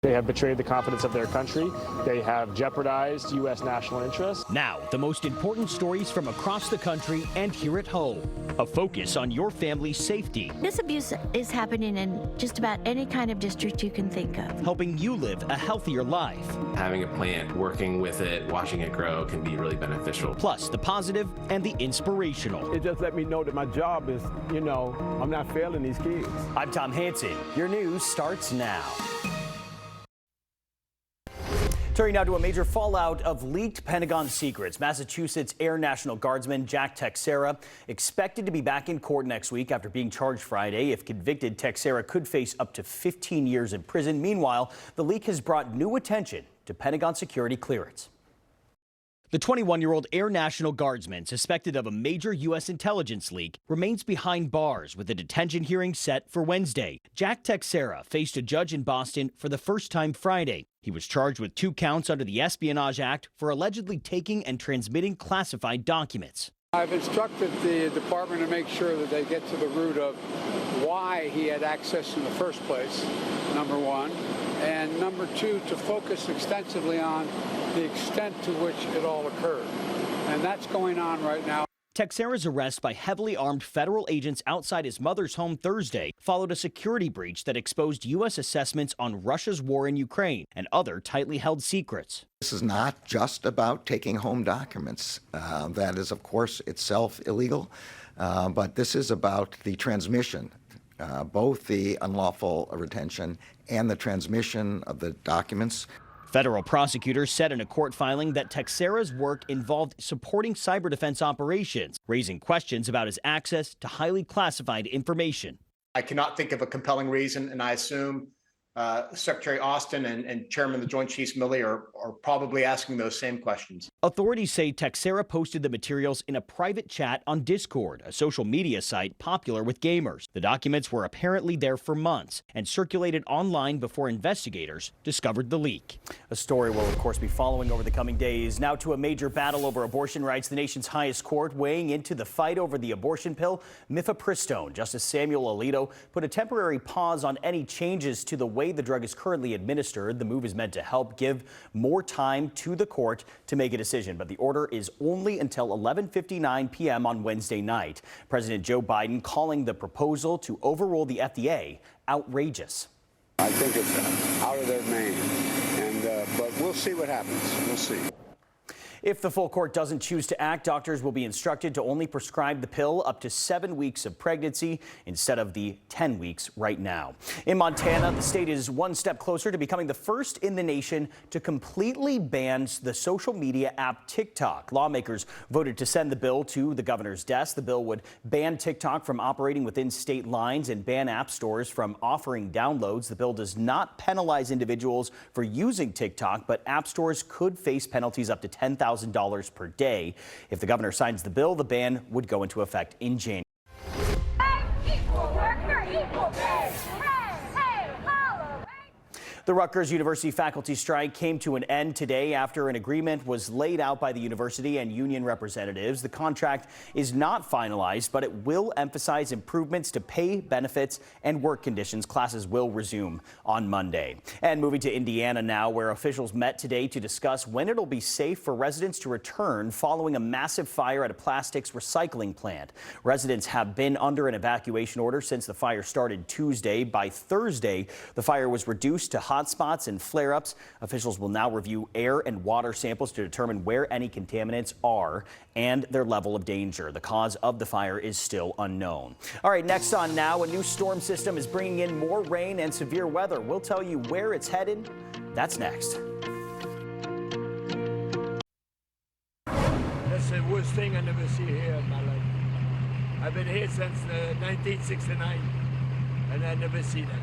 They have betrayed the confidence of their country. They have jeopardized U.S. national interests. Now, the most important stories from across the country and here at home. A focus on your family's safety. This abuse is happening in just about any kind of district you can think of. Helping you live a healthier life. Having a plant, working with it, watching it grow can be really beneficial. Plus, the positive and the inspirational. It just let me know that my job is, I'm not failing these kids. I'm Tom Hansen. Your news starts now. Turning now to a major fallout of leaked Pentagon secrets. Massachusetts Air National Guardsman Jack Texera expected to be back in court next week after being charged Friday. If convicted, Texera could face up to 15 years in prison. Meanwhile, the leak has brought new attention to Pentagon security clearance. The 21-year-old Air National Guardsman, suspected of a major U.S. intelligence leak, remains behind bars with a detention hearing set for Wednesday. Jack Texera faced a judge in Boston for the first time Friday. He was charged with 2 counts under the Espionage Act for allegedly taking and transmitting classified documents. I've instructed the department to make sure that they get to the root of why he had access in the first place, number one, and number two, to focus extensively on the extent to which it all occurred. And that's going on right now. Texera's arrest by heavily armed federal agents outside his mother's home Thursday followed a security breach that exposed U.S. assessments on Russia's war in Ukraine and other tightly held secrets. This is not just about taking home documents. That is, of course, itself illegal, but this is about the transmission, both the unlawful retention and the transmission of the documents. Federal prosecutors said in a court filing that Texera's work involved supporting cyber defense operations, raising questions about his access to highly classified information. I cannot think of a compelling reason, and I assume Secretary Austin and Chairman of the Joint Chiefs Milley are probably asking those same questions. Authorities say Texera posted the materials in a private chat on Discord, a social media site popular with gamers. The documents were apparently there for months and circulated online before investigators discovered the leak. A story we'll, of course, be following over the coming days. Now to a major battle over abortion rights. The nation's highest court weighing into the fight over the abortion pill, mifepristone. Justice Samuel Alito put a temporary pause on any changes to the way the drug is currently administered. The move is meant to help give more time to the court to make a decision, but the order is only until 11:59 p.m. on Wednesday night. President Joe Biden calling the proposal to overrule the FDA outrageous. I think it's out of their vein, but we'll see what happens. We'll see. If the full court doesn't choose to act, doctors will be instructed to only prescribe the pill up to 7 weeks of pregnancy instead of the 10 weeks right now. In Montana, the state is one step closer to becoming the first in the nation to completely ban the social media app TikTok. Lawmakers voted to send the bill to the governor's desk. The bill would ban TikTok from operating within state lines and ban app stores from offering downloads. The bill does not penalize individuals for using TikTok, but app stores could face penalties up to $10,000 per day. If the governor signs the bill, the ban would go into effect in January. Equal work for equal pay. The Rutgers University faculty strike came to an end today after an agreement was laid out by the university and union representatives. The contract is not finalized, but it will emphasize improvements to pay, benefits, and work conditions. Classes will resume on Monday. And moving to Indiana now, where officials met today to discuss when it'll be safe for residents to return following a massive fire at a plastics recycling plant. Residents have been under an evacuation order since the fire started Tuesday. By Thursday, the fire was reduced to hotspots and flare-ups. Officials will now review air and water samples to determine where any contaminants are and their level of danger. The cause of the fire is still unknown. All right, next on Now, a new storm system is bringing in more rain and severe weather. We'll tell you where it's headed. That's next. That's the worst thing I never see here in my life. I've been here since 1969, and I never see that.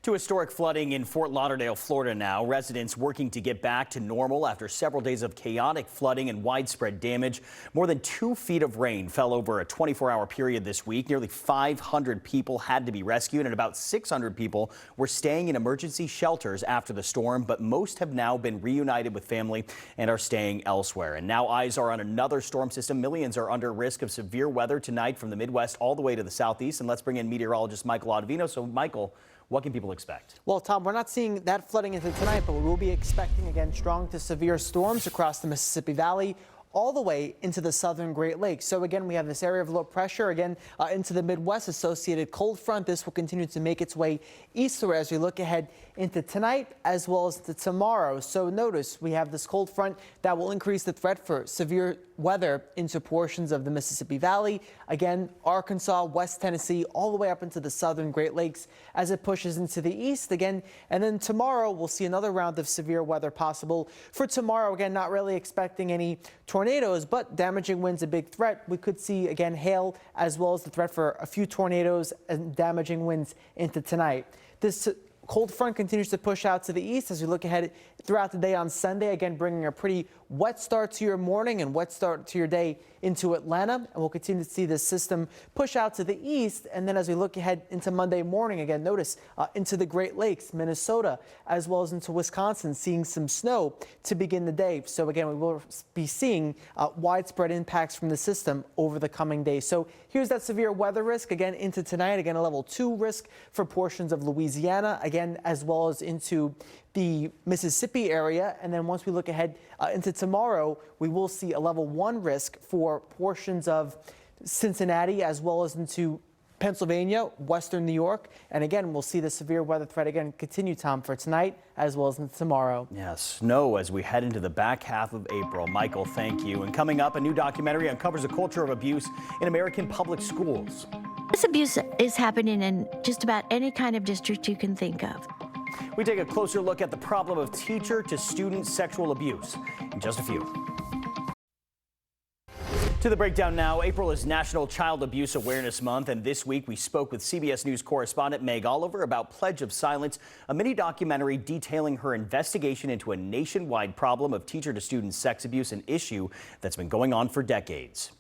To historic flooding in Fort Lauderdale, Florida now. Residents working to get back to normal after several days of chaotic flooding and widespread damage. More than 2 feet of rain fell over a 24-hour period this week. Nearly 500 people had to be rescued and about 600 people were staying in emergency shelters after the storm, but most have now been reunited with family and are staying elsewhere. And now eyes are on another storm system. Millions are under risk of severe weather tonight from the Midwest all the way to the southeast. And let's bring in meteorologist Michael Ottavino. So, Michael, What can people expect? Well, Tom, we're not seeing that flooding into tonight, but we will be expecting, again, strong to severe storms across the Mississippi Valley, all the way into the southern Great Lakes. So again, we have this area of low pressure again into the Midwest associated cold front. This will continue to make its way eastward as we look ahead into tonight as well as to tomorrow. So notice we have this cold front that will increase the threat for severe weather into portions of the Mississippi Valley. Again, Arkansas, West Tennessee, all the way up into the southern Great Lakes as it pushes into the east again. And then tomorrow we'll see another round of severe weather possible. For tomorrow, again, not really expecting any tornadoes, but damaging winds a big threat. We could see again hail as well as the threat for a few tornadoes and damaging winds into tonight. This cold front continues to push out to the east as we look ahead throughout the day on Sunday, again bringing a pretty wet start to your morning and wet start to your day into Atlanta. And we'll continue to see this system push out to the east. And then as we look ahead into Monday morning, again, notice into the Great Lakes, Minnesota, as well as into Wisconsin, seeing some snow to begin the day. So again, we will be seeing widespread impacts from the system over the coming days. So here's that severe weather risk again into tonight. Again, a level 2 risk for portions of Louisiana, again, as well as into the Mississippi area. And then once we look ahead into tomorrow, we will see a level 1 risk for portions of Cincinnati as well as into Pennsylvania, western New York. And again, we'll see the severe weather threat again continue, Tom, for tonight as well as into tomorrow. Yeah, snow as we head into the back half of April. Michael, thank you. And coming up, a new documentary uncovers a culture of abuse in American public schools. This abuse is happening in just about any kind of district you can think of. We take a closer look at the problem of teacher to student sexual abuse in just a few. To the breakdown now. April is National Child Abuse Awareness Month, and this week we spoke with CBS News correspondent Meg Oliver about Pledge of Silence, a mini documentary detailing her investigation into a nationwide problem of teacher to student sex abuse, an issue that's been going on for decades.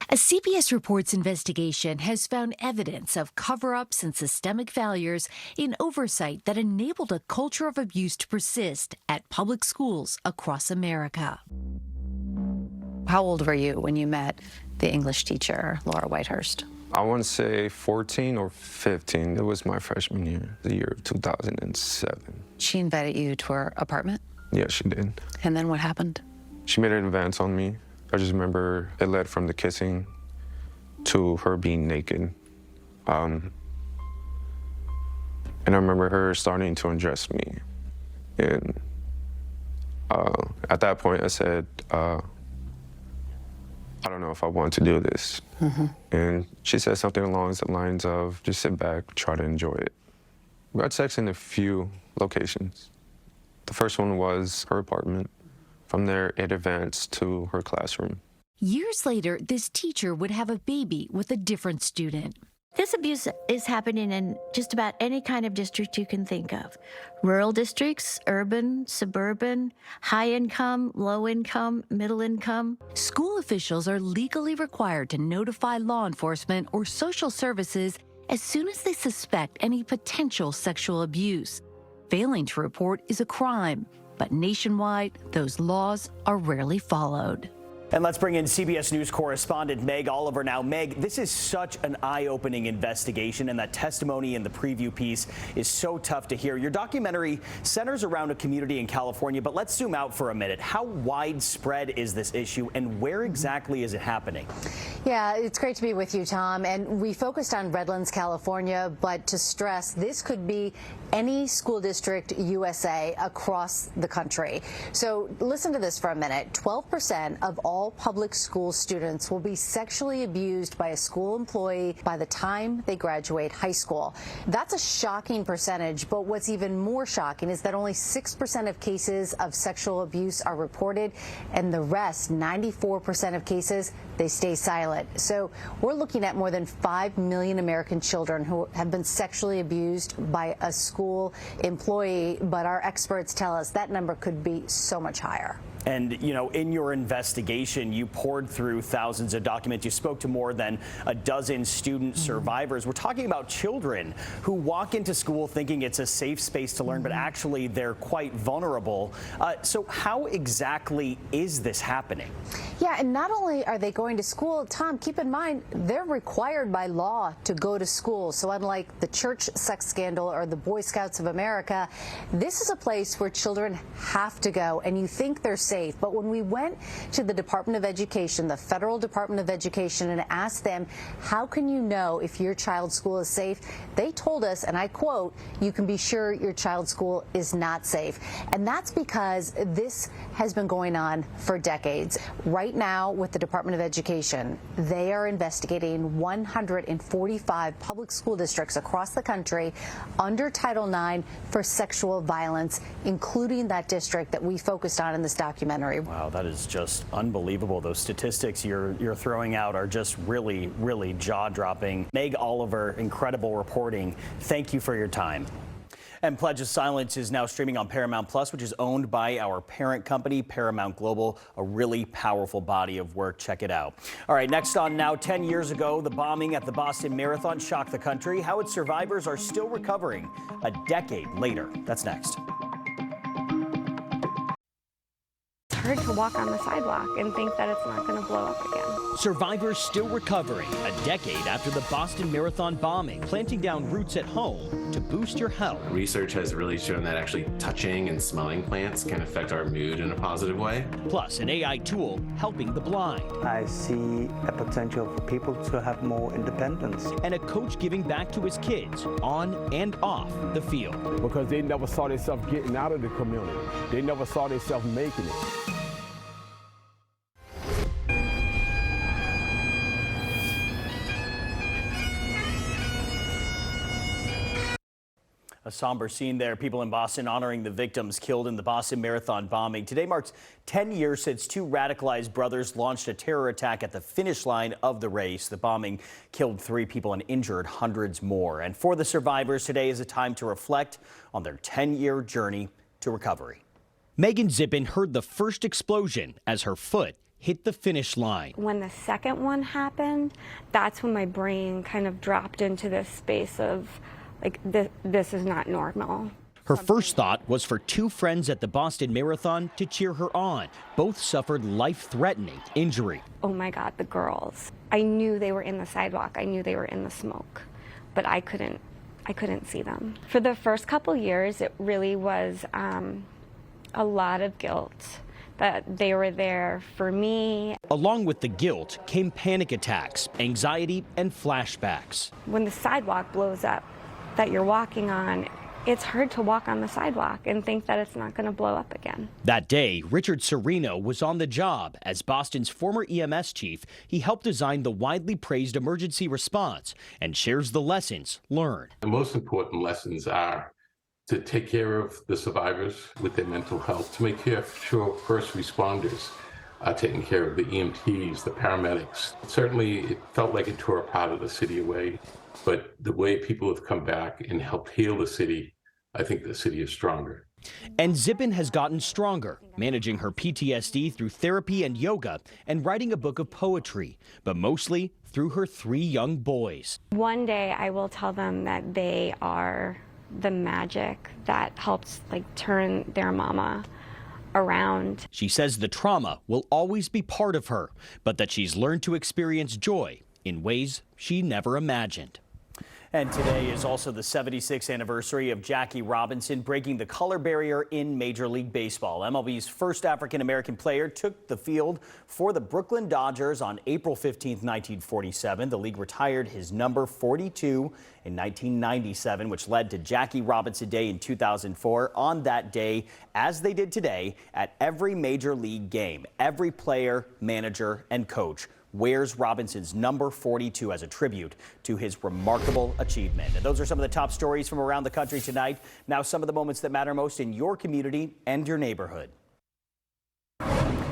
A CBS Reports investigation has found evidence of cover-ups and systemic failures in oversight that enabled a culture of abuse to persist at public schools across America. How old were you when you met the English teacher, Laura Whitehurst? I want to say 14 or 15. It was my freshman year, the year of 2007. She invited you to her apartment? Yeah, she did. And then what happened? She made an advance on me. I just remember it led from the kissing to her being naked. And I remember her starting to undress me. And at that point, I said, I don't know if I want to do this. Mm-hmm. And she said something along the lines of, just sit back, try to enjoy it. We had sex in a few locations. The first one was her apartment. From there, it advanced to her classroom. Years later, this teacher would have a baby with a different student. This abuse is happening in just about any kind of district you can think of. Rural districts, urban, suburban, high income, low income, middle income. School officials are legally required to notify law enforcement or social services as soon as they suspect any potential sexual abuse. Failing to report is a crime, but nationwide, those laws are rarely followed. And let's bring in CBS News correspondent Meg Oliver now. Meg, this is such an eye-opening investigation, and that testimony in the preview piece is so tough to hear. Your documentary centers around a community in California, but let's zoom out for a minute. How widespread is this issue, and where exactly is it happening? Yeah, it's great to be with you, Tom. And we focused on Redlands, California, but to stress, this could be any school district USA across the country. So listen to this for a minute. 12% of all public school students will be sexually abused by a school employee by the time they graduate high school. That's a shocking percentage, but what's even more shocking is that only 6% of cases of sexual abuse are reported, and the rest, 94% of cases, they stay silent. So we're looking at more than 5 million American children who have been sexually abused by a school employee, but our experts tell us that number could be so much higher. And, you know, in your investigation, investigation, you poured through thousands of documents. You spoke to more than a dozen student survivors. We're talking about children who walk into school thinking it's a safe space to learn, but actually they're quite vulnerable. So how exactly is this happening? Yeah, and not only are they going to school, Tom, keep in mind, they're required by law to go to school. So unlike the church sex scandal or the Boy Scouts of America, this is a place where children have to go, and you think they're safe. But when we went to the Department of Education, the Federal Department of Education, and asked them, how can you know if your child's school is safe? They told us, and I quote, you can be sure your child's school is not safe. And that's because this has been going on for decades. Right now, with the Department of Education, they are investigating 145 public school districts across the country under Title IX for sexual violence, including that district that we focused on in this documentary. Wow, that is just unbelievable. Those statistics you're throwing out are just really, really jaw-dropping. Meg Oliver, incredible reporting. Thank you for your time. And Pledge of Silence is now streaming on Paramount Plus, which is owned by our parent company, Paramount Global, a really powerful body of work. Check it out. All right, next on Now, 10 years ago, the bombing at the Boston Marathon shocked the country. How its survivors are still recovering a decade later. That's next. It's hard to walk on the sidewalk and think that it's not going to blow up again. Survivors still recovering a decade after the Boston Marathon bombing, planting down roots at home to boost your health. Research has really shown that actually touching and smelling plants can affect our mood in a positive way. Plus, an AI tool helping the blind. I see a potential for people to have more independence. And a coach giving back to his kids on and off the field. Because they never saw themselves getting out of the community. They never saw themselves making it. A somber scene there. People in Boston honoring the victims killed in the Boston Marathon bombing. Today marks 10 years since two radicalized brothers launched a terror attack at the finish line of the race. The bombing killed 3 people and injured hundreds more. And for the survivors, today is a time to reflect on their 10-year journey to recovery. Megan Zippin heard the first explosion as her foot hit the finish line. When the second one happened, that's when my brain kind of dropped into this space of, like, this is not normal. Her first thought was for 2 friends at the Boston Marathon to cheer her on. Both suffered life-threatening injury. Oh my God, the girls. I knew they were in the sidewalk. I knew they were in the smoke, but I couldn't see them. For the first couple years, it really was a lot of guilt that they were there for me. Along with the guilt came panic attacks, anxiety, and flashbacks. When the sidewalk blows up that you're walking on, it's hard to walk on the sidewalk and think that it's not going to blow up again. That day, Richard Serino was on the job. As Boston's former EMS chief, he helped design the widely praised emergency response and shares the lessons learned. The most important lessons are to take care of the survivors with their mental health, to make sure first responders are taking care of the EMTs, the paramedics. Certainly, it felt like it tore a part of the city away, but the way people have come back and helped heal the city, I think the city is stronger. And Zippin has gotten stronger, managing her PTSD through therapy and yoga and writing a book of poetry, but mostly through her 3 young boys. One day I will tell them that they are the magic that helps, like, turn their mama around. She says the trauma will always be part of her, but that she's learned to experience joy in ways she never imagined. And today is also the 76th anniversary of Jackie Robinson breaking the color barrier in Major League Baseball. MLB's first African-American player took the field for the Brooklyn Dodgers on April 15, 1947. The league retired his number 42 in 1997, which led to Jackie Robinson Day in 2004. On that day, as they did today, at every Major League game, every player, manager, and coach wears Robinson's number 42 as a tribute to his remarkable achievement. And those are some of the top stories from around the country tonight. Now, some of the moments that matter most in your community and your neighborhood.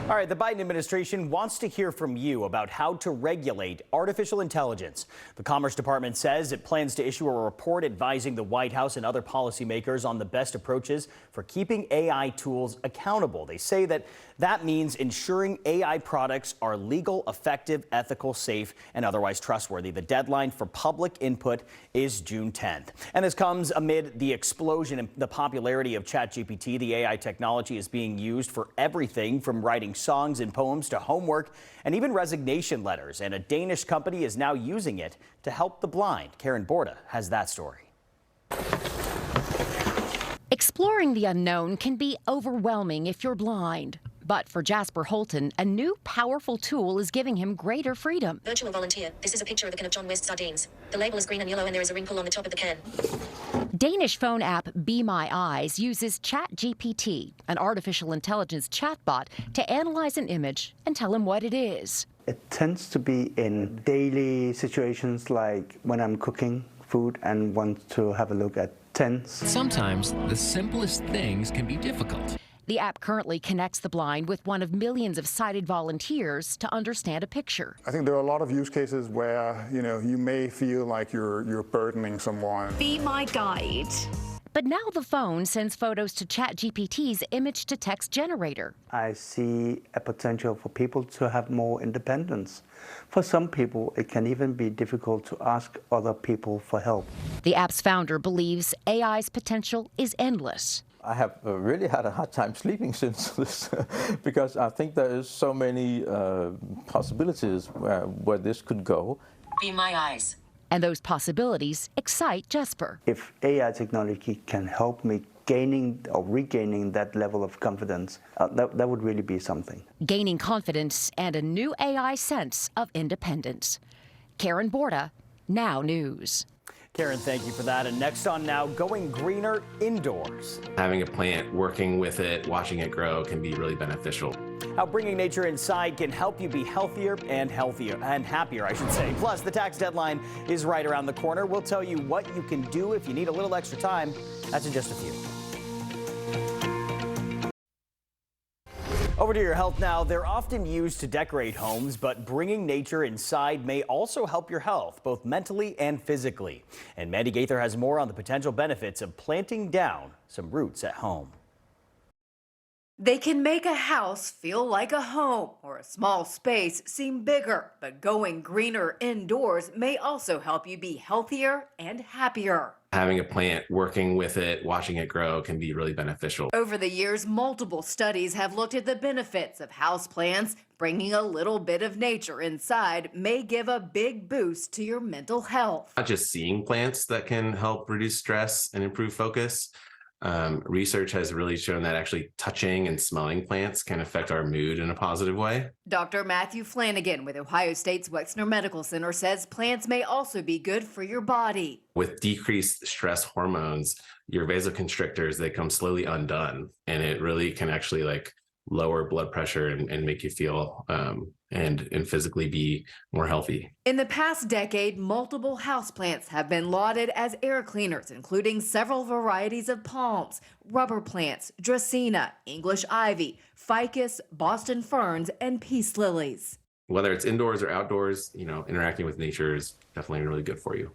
All right, the Biden administration wants to hear from you about how to regulate artificial intelligence. The Commerce Department says it plans to issue a report advising the White House and other policymakers on the best approaches for keeping AI tools accountable. They say that means ensuring AI products are legal, effective, ethical, safe, and otherwise trustworthy. The deadline for public input is June 10th. And this comes amid the explosion in the popularity of ChatGPT. The AI technology is being used for everything from writing songs and poems to homework and even resignation letters. And a Danish company is now using it to help the blind. Karen Borda has that story. Exploring the unknown can be overwhelming if you're blind. But for Jasper Holton, a new powerful tool is giving him greater freedom. Virtual volunteer. This is a picture of a can of John West sardines. The label is green and yellow and there is a wrinkle on the top of the can. Danish phone app Be My Eyes uses ChatGPT, an artificial intelligence chatbot, to analyze an image and tell him what it is. It tends to be in daily situations like when I'm cooking food and want to have a look at tents. Sometimes the simplest things can be difficult. The app currently connects the blind with one of millions of sighted volunteers to understand a picture. I think there are a lot of use cases where, you may feel like you're burdening someone. Be my guide. But now the phone sends photos to ChatGPT's image-to-text generator. I see a potential for people to have more independence. For some people, it can even be difficult to ask other people for help. The app's founder believes AI's potential is endless. I have really had a hard time sleeping since this because I think there is so many possibilities where this could go. Be my eyes. And those possibilities excite Jesper. If AI technology can help me gaining or regaining that level of confidence, that would really be something. Gaining confidence and a new AI sense of independence. Karen Borda, NOW News. Karen, thank you for that. And next on Now, going greener indoors. Having a plant, working with it, watching it grow can be really beneficial. How bringing nature inside can help you be healthier and happier, I should say. Plus, the tax deadline is right around the corner. We'll tell you what you can do if you need a little extra time. That's in just a few. Over to your health now. They're often used to decorate homes, but bringing nature inside may also help your health, both mentally and physically. And Mandy Gaither has more on the potential benefits of planting down some roots at home. They can make a house feel like a home or a small space seem bigger, but going greener indoors may also help you be healthier and happier. Having a plant, working with it, watching it grow can be really beneficial. Over the years, multiple studies have looked at the benefits of houseplants. Bringing a little bit of nature inside may give a big boost to your mental health. Not just seeing plants that can help reduce stress and improve focus. Research has really shown that actually touching and smelling plants can affect our mood in a positive way. Dr. Matthew Flanagan with Ohio State's Wexner Medical Center says plants may also be good for your body. With decreased stress hormones, your vasoconstrictors, they come slowly undone, and it really can actually lower blood pressure and make you feel and physically be more healthy. In the past decade, multiple houseplants have been lauded as air cleaners, including several varieties of palms, rubber plants, dracaena, English ivy, ficus, Boston ferns, and peace lilies. Whether it's indoors or outdoors, interacting with nature is definitely really good for you.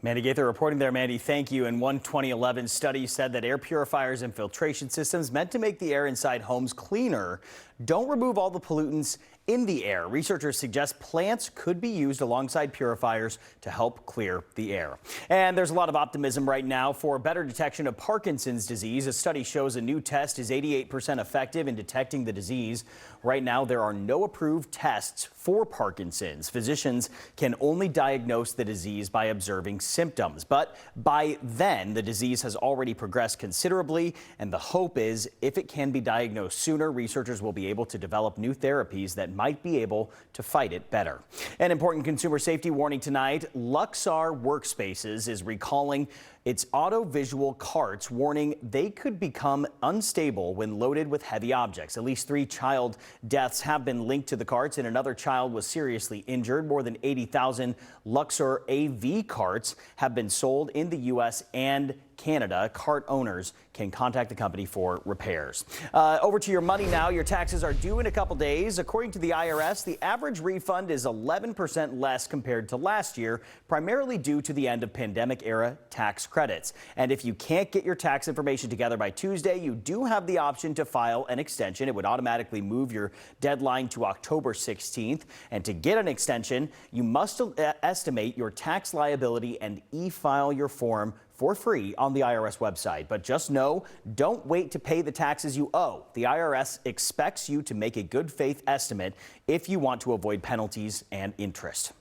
Mandy Gaither reporting there. Mandy, thank you. And one 2011 study said that air purifiers and filtration systems meant to make the air inside homes cleaner don't remove all the pollutants in the air. Researchers suggest plants could be used alongside purifiers to help clear the air. And there's a lot of optimism right now for better detection of Parkinson's disease. A study shows a new test is 88% effective in detecting the disease. Right now, there are no approved tests for Parkinson's. Physicians can only diagnose the disease by observing symptoms. But by then, the disease has already progressed considerably. And the hope is if it can be diagnosed sooner, researchers will be able to develop new therapies that might be able to fight it better. An important consumer safety warning tonight. Luxar Workspaces is recalling It's auto-visual carts warning they could become unstable when loaded with heavy objects. At least 3 child deaths have been linked to the carts, and another child was seriously injured. More than 80,000 Luxor AV carts have been sold in the U.S. and Canada. Cart owners can contact the company for repairs. Over to your money now. Your taxes are due in a couple days. According to the IRS, the average refund is 11% less compared to last year, primarily due to the end of pandemic-era tax credits. And if you can't get your tax information together by Tuesday, you do have the option to file an extension. It would automatically move your deadline to October 16th. And to get an extension, you must estimate your tax liability and e-file your form for free on the IRS website. But just know, don't wait to pay the taxes you owe. The IRS expects you to make a good faith estimate if you want to avoid penalties and interest.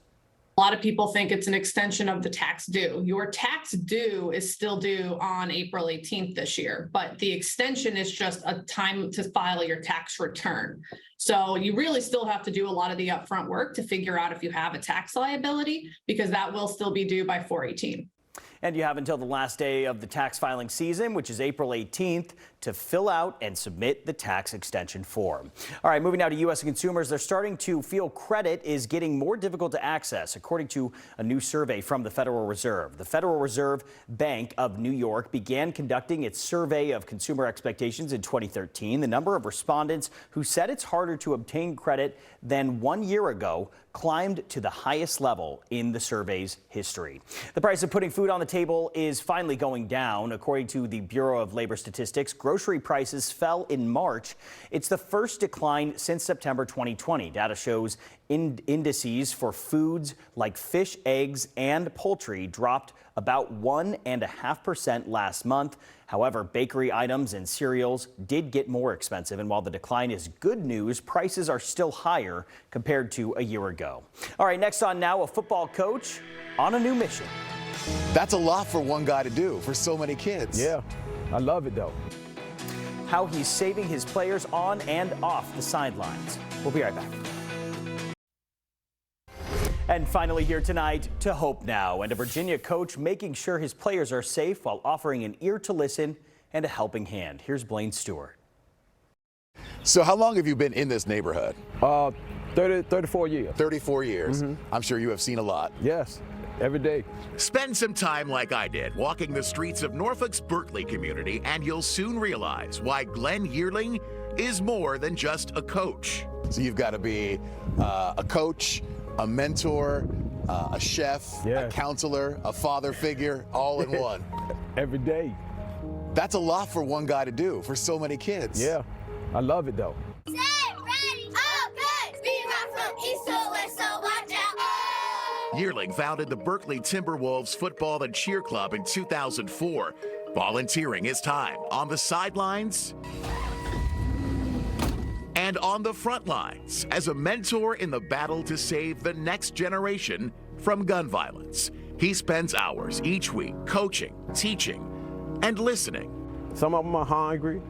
A lot of people think it's an extension of the tax due. Your tax due is still due on April 18th this year, but the extension is just a time to file your tax return. So you really still have to do a lot of the upfront work to figure out if you have a tax liability, because that will still be due by 4/18. And you have until the last day of the tax filing season, which is April 18th, to fill out and submit the tax extension form. All right, moving now to U.S. consumers. They're starting to feel credit is getting more difficult to access, according to a new survey from the Federal Reserve. The Federal Reserve Bank of New York began conducting its survey of consumer expectations in 2013. The number of respondents who said it's harder to obtain credit than 1 year ago climbed to the highest level in the survey's history. The price of putting food on the table is finally going down. According to the Bureau of Labor Statistics, grocery prices fell in March. It's the first decline since September 2020. Data shows indices for foods like fish, eggs, and poultry dropped about 1.5% last month. However, bakery items and cereals did get more expensive, and while the decline is good news, prices are still higher compared to a year ago. All right, next on Now, a football coach on a new mission. That's a lot for one guy to do for so many kids. Yeah, I love it though. How he's saving his players on and off the sidelines. We'll be right back. And finally here tonight, to Hope Now, and a Virginia coach making sure his players are safe while offering an ear to listen and a helping hand. Here's Blaine Stewart. So how long have you been in this neighborhood? 34 years. 34 years. I'm sure you have seen a lot. Yes, every day. Spend some time like I did, walking the streets of Norfolk's Berkeley community, and you'll soon realize why Glenn Yearling is more than just a coach. So you've got to be a coach, a mentor, a chef, a counselor, a father figure, all in one. Every day. That's a lot for one guy to do for so many kids. Yeah, I love it though. Yearling founded the Berkeley Timberwolves Football and Cheer Club in 2004, volunteering his time on the sidelines and on the front lines as a mentor in the battle to save the next generation from gun violence. He spends hours each week coaching, teaching, and listening. Some of them are hungry.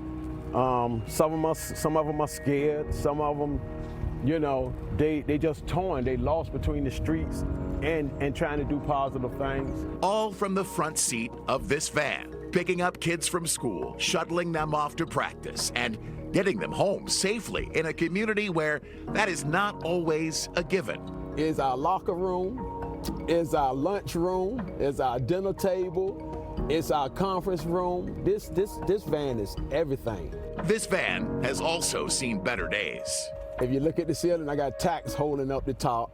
Some of them are scared. Some of them, you know, they just torn. They lost between the streets and trying to do positive things. All from the front seat of this van, picking up kids from school, shuttling them off to practice, and getting them home safely in a community where that is not always a given. Is our locker room, is our lunch room, is our dinner table, is our conference room. This van is everything. This van has also seen better days. If you look at the ceiling, I got tacks holding up the top,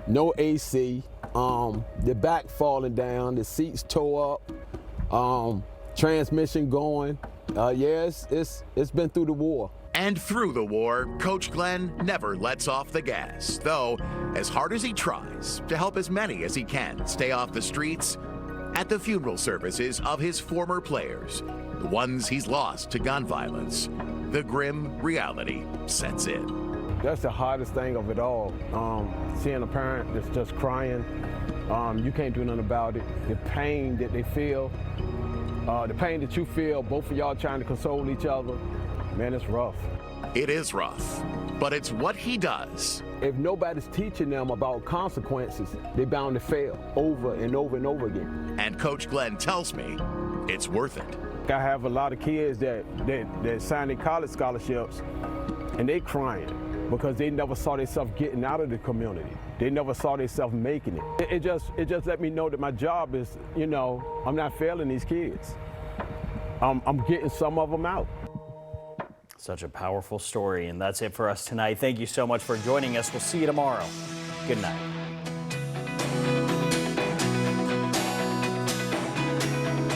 no AC, the back falling down, the seats tore up, transmission going. Yes, it's been through the war. And through the war, Coach Glenn never lets off the gas, though as hard as he tries to help as many as he can stay off the streets, at the funeral services of his former players, the ones he's lost to gun violence, the grim reality sets in. That's the hardest thing of it all. Seeing a parent that's just crying, you can't do nothing about it. The pain that they feel, the pain that you feel, both of y'all trying to console each other, man, it's rough. It is rough, but it's what he does if nobody's teaching them about consequences, they're bound to fail over and over and over again. And Coach Glenn tells me it's worth it. I have a lot of kids that sign their college scholarships and they crying because they never saw themselves getting out of the community. They never saw themselves making it. It just let me know that my job is, you know, I'm not failing these kids. I'm getting some of them out. Such a powerful story, and that's it for us tonight. Thank you so much for joining us. We'll see you tomorrow. Good night.